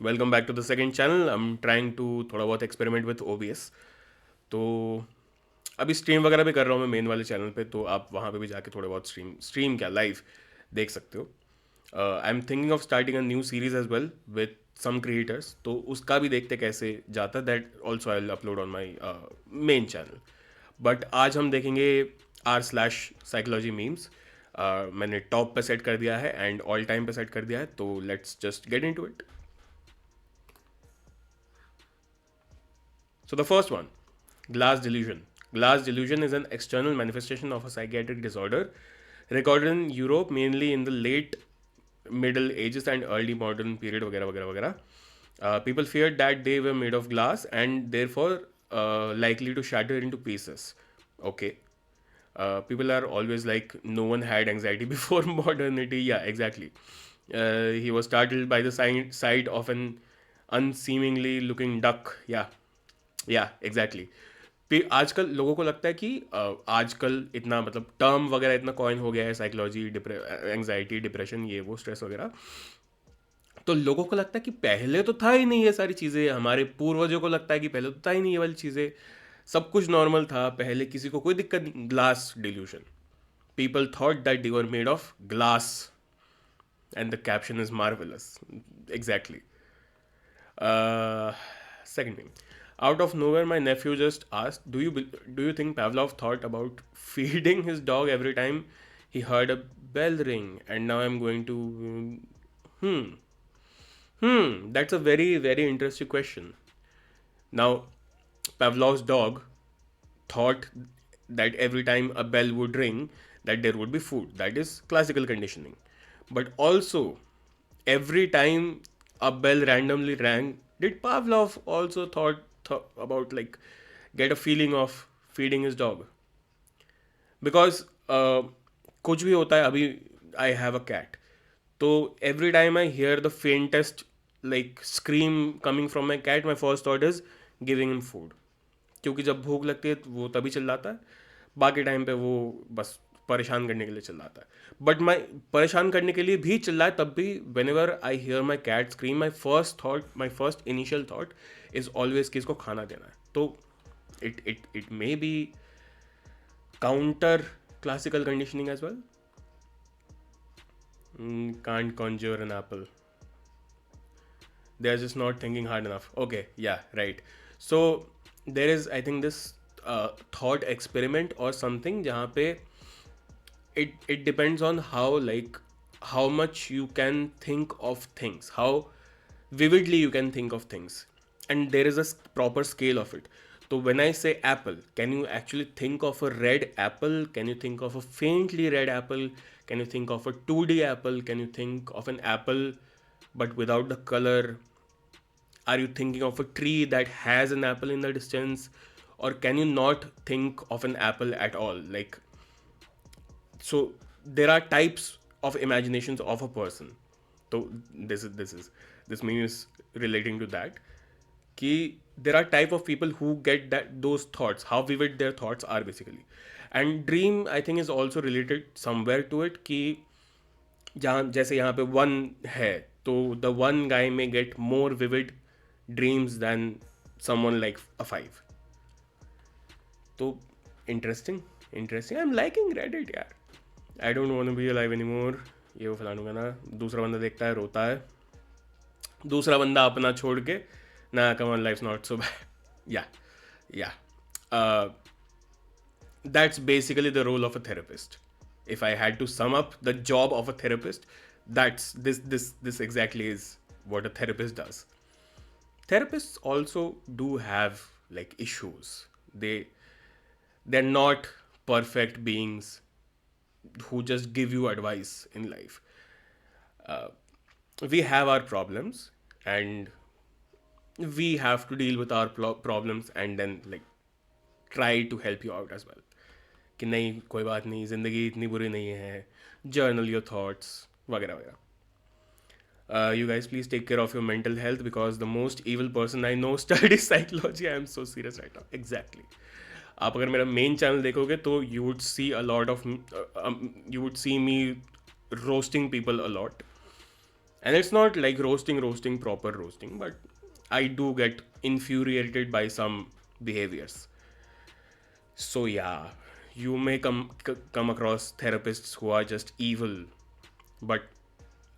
Welcome back to the second channel. I am trying to थोड़ा बहुत experiment with OBS। तो अभी stream वगैरह भी कर रहा हूँ मैं मेन वाले चैनल पे, तो आप वहाँ पे भी जाके थोड़े बहुत स्ट्रीम क्या लाइव देख सकते हो। I am thinking of starting a new series as well with some creators, तो उसका भी देखते कैसे जाता, that also I will upload on my main channel. But आज हम देखेंगे r/साइकोलॉजी मीम्स। मैंने टॉप पे सेट कर दिया है एंड ऑल टाइम पे सेट कर दिया है, तो let's just get into it. So the first one, glass delusion. Glass delusion is an external manifestation of a psychiatric disorder recorded in Europe mainly in the late Middle Ages and early modern period वगैरह वगैरह वगैरह. People feared that they were made of glass and therefore likely to shatter into pieces. Okay. People are always like, no one had anxiety before modernity. Yeah, exactly. He was startled by the sight of an unseemingly looking duck. Yeah, या exactly. फिर आजकल लोगों को लगता है कि आजकल इतना मतलब टर्म वगैरह इतना कॉइन हो गया है, साइकोलॉजी, एंग्जाइटी, डिप्रेशन, ये वो स्ट्रेस वगैरह। तो लोगों को लगता है कि पहले तो था ही नहीं ये सारी चीज़ें, हमारे पूर्वजों को लगता है कि पहले तो था ही नहीं ये वाली चीज़ें, सब कुछ नॉर्मल था पहले, किसी को कोई दिक्कत नहीं। Glass delusion, people thought that they were made of glass and the caption is marvellous. Exactly. Second thing, out of nowhere, my nephew just asked, do you think Pavlov thought about feeding his dog every time he heard a bell ring?" And now I'm going to, hmm, That's a very very interesting question. Now, Pavlov's dog thought that every time a bell would ring, that there would be food. That is classical conditioning. But also, every time a bell randomly rang, did Pavlov also thought about like get a feeling of feeding his dog? Because कुछ भी होता है, अभी I have a cat, तो every time I hear the faintest like scream coming from my cat, my first thought is giving him food. क्योंकि जब भूख लगती है तो वो तभी चिल्लाता है, बाकी टाइम पे वो बस परेशान करने के लिए चिल्लाता है। बट मैं परेशान करने के लिए भी चिल्लाए तब भी, whenever I hear my cat scream, my first initial thought is always कि इसको खाना देना है। तो it may be counter classical conditioning as well. Can't conjure an apple. They're just not thinking hard enough. Okay, yeah, right. So there is, I think, this thought experiment or something जहाँ पे it depends on how much you can think of things, how vividly you can think of things, and there is a proper scale of it. So when I say apple, can you actually think of a red apple? Can you think of a faintly red apple? Can you think of a 2D apple? Can you think of an apple but without the color? Are you thinking of a tree that has an apple in the distance? Or can you not think of an apple at all? Like, so there are types of imaginations of a person. So this means relating to that, कि there are type of people who get that those thoughts, how vivid their thoughts are basically. And dream, I think, is also related somewhere to it, कि जहाँ जैसे यहाँ पे one है, तो the one guy may get more vivid dreams than someone like a five. तो interesting I am liking Reddit यार। I don't want to be alive any more, ये वो फलानू का ना। दूसरा बंदा देखता है, रोता है, दूसरा बंदा अपना छोड़ के, ना come on life not so bad. या या that's basically the role of a therapist. If I had to sum up the job of a therapist, that's this exactly is what a therapist does. Therapists also do have like issues. They're not perfect beings who just give you advice in life. We have our problems, and we have to deal with our problems and then like try to help you out as well, कि नहीं कोई बात नहीं, ज़िंदगी इतनी बुरी नहीं है, जर्नल योर थॉट्स वगैरह वगैरह। You guys please take care of your mental health, because the most evil person I know studies psychology. I am so serious right now. Exactly. आप अगर मेरा मेन चैनल देखोगे तो you would see a lot of, you would see me roasting people a lot, And it's not like roasting proper roasting, but I do get infuriated by some behaviors. So yeah, you may come across therapists who are just evil, but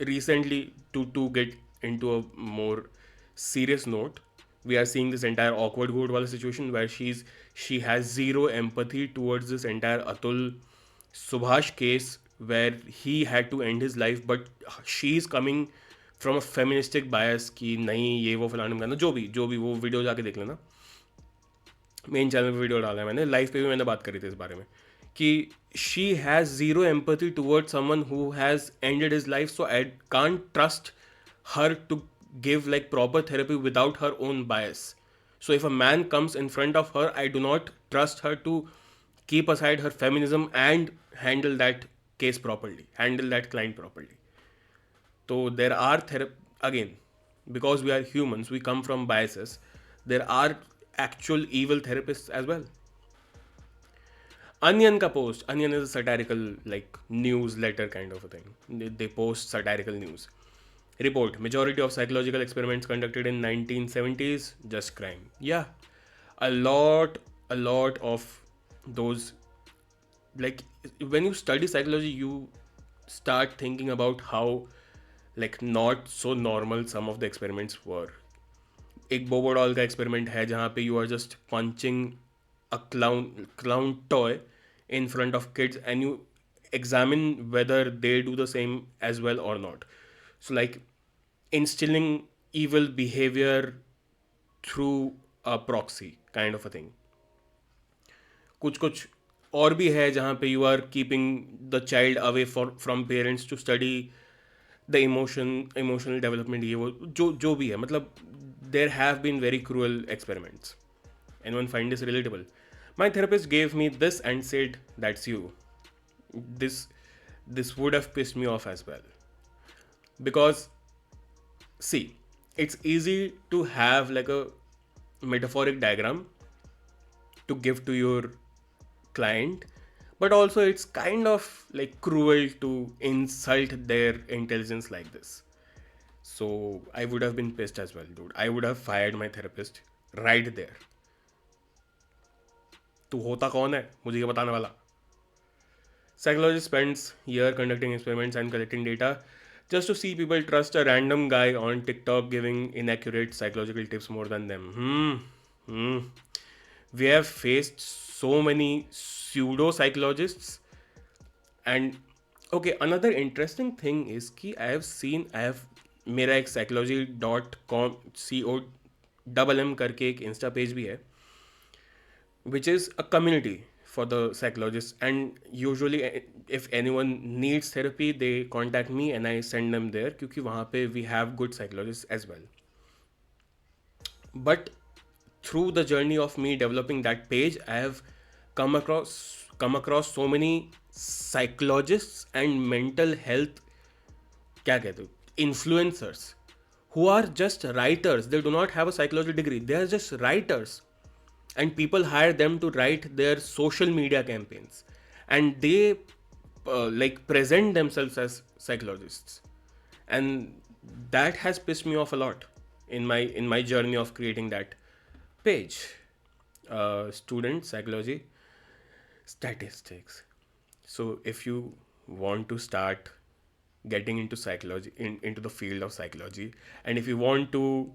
recently, to get into a more serious note, we are seeing this entire awkward goat wala situation where she has zero empathy towards this entire Atul Subhash case where he had to end his life, but she is coming from a feministic bias कि नहीं ये वो फलाना ढिमकाना जो भी वो video जाके देख लेना. मेन चैनल पे वीडियो डाला है मैंने, लाइव पे भी मैंने बात करी थी इस बारे में कि she has zero empathy towards someone who has ended his life, so I can't trust her to give like proper therapy without her own bias. So if a man comes in front of her, I do not trust her to keep aside her feminism and handle that case properly, handle that client properly. So there are again, because we are humans, we come from biases. There are actual evil therapists as well. Onion ka post. Onion is a satirical like newsletter kind of a thing. They post satirical news. Report: majority of psychological experiments conducted in 1970s just crime. Yeah, a lot of those, like when you study psychology, you start thinking about how like not so normal some of the experiments were. एक बोबो doll का experiment है जहाँ पे you are just punching a clown toy in front of kids and you examine whether they do the same as well or not. So like instilling evil behavior through a proxy kind of a thing. कुछ कुछ और भी है जहाँ पे you are keeping the child away from parents to study the emotional development, ये वो जो भी है, मतलब there have been very cruel experiments. Anyone find this relatable? My therapist gave me this and said, "That's you." This this would have pissed me off as well. Because see, it's easy to have like a metaphoric diagram to give to your client, but also it's kind of like cruel to insult their intelligence like this. So I would have been pissed as well, dude. I would have fired my therapist right there. तू होता कौन है मुझे ये बताने वाला? Psychology spends year conducting experiments and collecting data just to see people trust a random guy on TikTok giving inaccurate psychological tips more than them. We have faced so many pseudo psychologists. And okay, another interesting thing is कि I have मेरा एक psychology.com COMM करके एक Insta page भी है, which is a community for the psychologists. And usually if anyone needs therapy, they contact me and I send them there क्योंकि वहाँ पे we have good psychologists as well. But through the journey of me developing that page, I have come across so many psychologists and mental health, क्या कहते हो, influencers who are just writers. They do not have a psychology degree, they are just writers, and people hire them to write their social media campaigns, and they like present themselves as psychologists. And that has pissed me off a lot in my journey of creating that page. Student psychology statistics. So if you want to start getting into psychology, into the field of psychology, and if you want to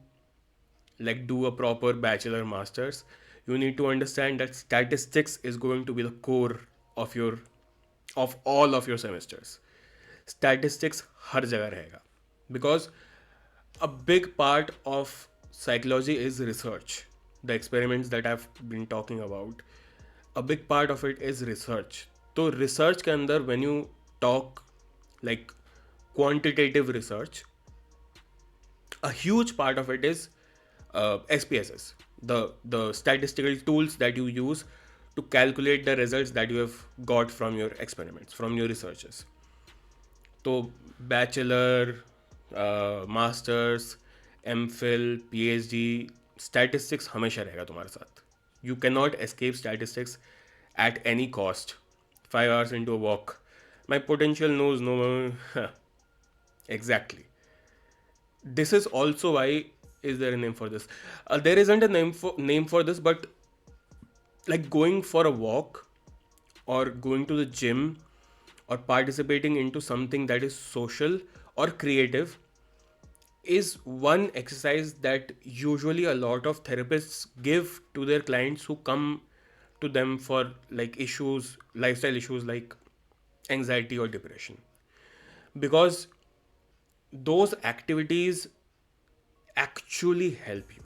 like do a proper bachelor masters, you need to understand that statistics is going to be the core of your of all of your semesters. Statistics हर जगह रहेगा, because a big part of psychology is research. The experiments that I've been talking about, a big part of it is research. तो research के अंदर when you talk like quantitative research, a huge part of it is SPSS, the statistical tools that you use to calculate the results that you have got from your experiments, from your researches. तो bachelor, masters, MPhil, PhD, statistics हमेशा रहेगा तुम्हारे साथ. You can not escape statistics at any cost. 5 hours into a walk, my potential knows no. Exactly. this is also why is there a name for this. There isn't a name for this, but like going for a walk or going to the gym or participating into something that is social or creative is one exercise that usually a lot of therapists give to their clients who come to them for like issues, lifestyle issues like anxiety or depression, because those activities actually help you.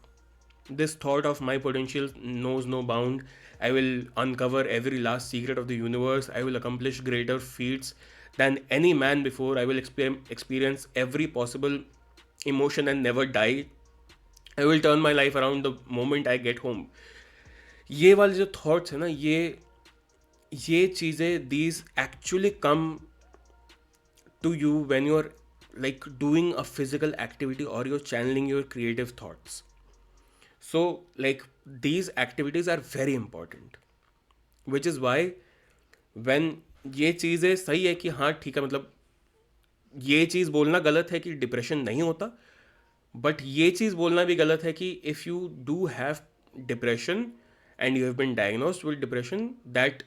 This thought of my potential knows no bound. I will uncover every last secret of the universe. I will accomplish greater feats than any man before. I will experience every possible emotion and never die. I will turn my life around the moment I get home. ये वाले जो thoughts है ना, ये चीज़ें these actually come to you when you're like doing a physical activity or you're channeling your creative thoughts. So, like, these activities are very important, which is why when ये चीज़ें सही है कि हाँ ठीक है, मतलब ये चीज़ बोलना गलत है कि डिप्रेशन नहीं होता, बट ये चीज़ बोलना भी गलत है कि if you do have depression and you have been diagnosed with depression, that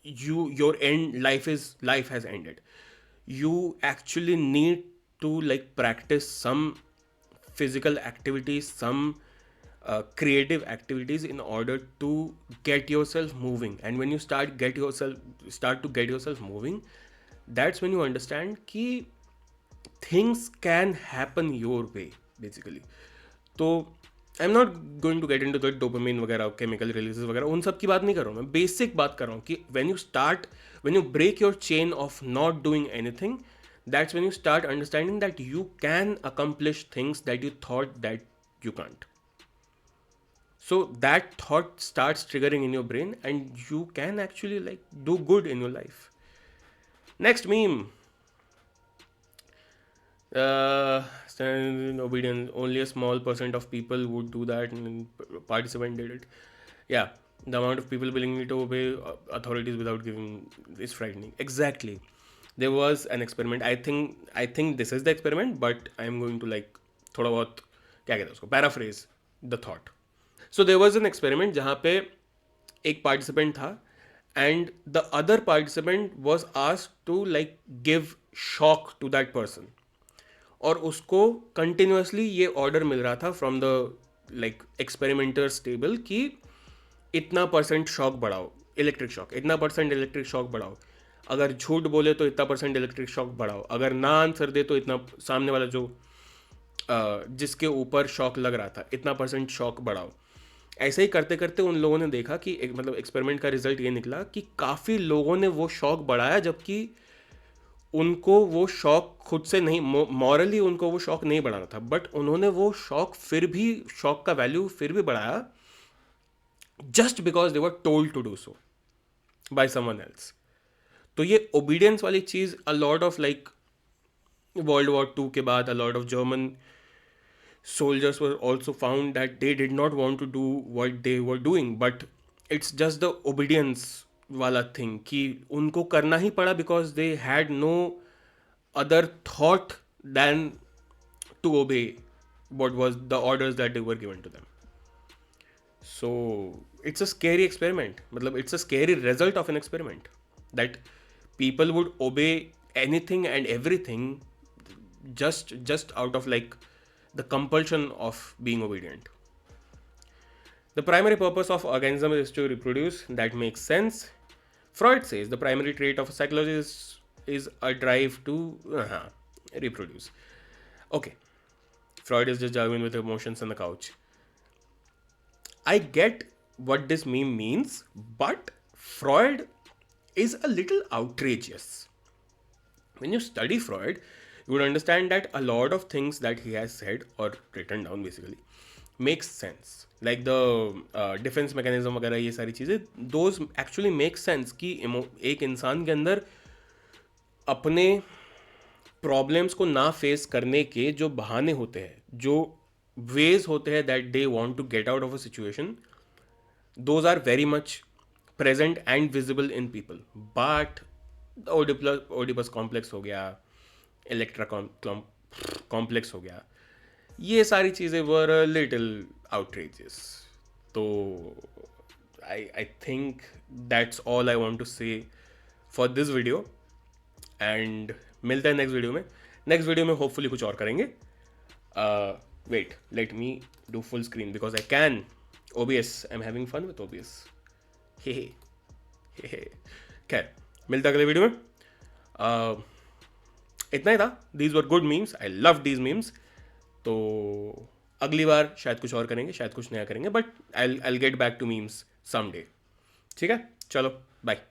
your end life has ended. You actually need to like practice some physical activities, some creative activities in order to get yourself moving. And when you start to get yourself moving, that's when you understand ki things can happen your way basically. तो I am not going to get into the dopamine वगैरह, chemical releases वगैरह, उन सब की बात नहीं कर रहा हूँ मैं. बेसिक बात कर रहा हूँ कि when you break your chain of not doing anything, that's when you start understanding that you can accomplish things that you thought that you can't. So that thought starts triggering in your brain and you can actually like do good in your life. Next meme. Stand in obedience. Only a small percent of people would do that, and participant did it. Yeah, the amount of people willingly to obey authorities without giving is frightening. Exactly. There was an experiment. I think this is the experiment, but I am going to like थोड़ा बहुत क्या कहते हैं उसको paraphrase the thought. So there was an experiment जहाँ पे एक participant था and the other participant was asked to like give shock to that person. और उसको कंटिन्यूसली ये ऑर्डर मिल रहा था from the like experimenters table कि इतना परसेंट शॉक बढ़ाओ, इलेक्ट्रिक शॉक इतना परसेंट, इलेक्ट्रिक शॉक बढ़ाओ, अगर झूठ बोले तो इतना परसेंट इलेक्ट्रिक शॉक बढ़ाओ, अगर ना आंसर दे तो इतना, सामने वाला जो जिसके ऊपर शॉक लग रहा था इतना परसेंट शॉक बढ़ाओ. ऐसे ही करते करते उन लोगों ने देखा कि मतलब एक्सपेरिमेंट का रिजल्ट ये निकला कि काफ़ी लोगों ने वो शॉक बढ़ाया, जबकि उनको वो शौक खुद से नहीं, मॉरली उनको वो शौक नहीं बढ़ाना था, बट उन्होंने वो शौक फिर भी, शौक का वैल्यू फिर भी बढ़ाया just because they were told to do so by someone else. तो ये ओबीडियंस वाली चीज़ a lot of like World War II के बाद a lot of German soldiers were also found that they did not want to do what they were doing, but it's just the obedience वाला thing कि उनको करना ही पड़ा because they had no other thought than to obey what was the orders that they were given to them. So it's a scary experiment. मतलब it's a scary result of an experiment that people would obey anything and everything just out of like the compulsion of being obedient. The primary purpose of organism is to reproduce. That makes sense. Freud says the primary trait of a psychologist is a drive to reproduce. Okay, Freud is just arguing with emotions on the couch. I get what this meme means, but Freud is a little outrageous. When you study Freud, you would understand that a lot of things that he has said or written down basically makes sense. Like the defence mechanism वगैरह, ये सारी चीज़ें, those actually make sense कि एक इंसान के अंदर अपने प्रॉब्लम्स को ना फेस करने के जो बहाने होते हैं, जो वेज होते हैं that they want to get out of a situation, those are very much present and visible in people. But Oedipus complex हो गया, इलेक्ट्रा कॉम्प्लेक्स हो गया, ये सारी चीज़ें वर लिटिल आउटरेजियस. तो I think that's all I want to say for this video. And मिलते हैं नेक्स्ट वीडियो में होपफुली कुछ और करेंगे. Wait, let me do full screen because I can. OBS, I am having fun with OBS. हे हे. खैर, मिलता अगले वीडियो में. इतना ही था. These were good memes, I love these memes. तो अगली बार शायद कुछ और करेंगे, शायद कुछ नया करेंगे, but I get back to memes some day. ठीक है, चलो बाय.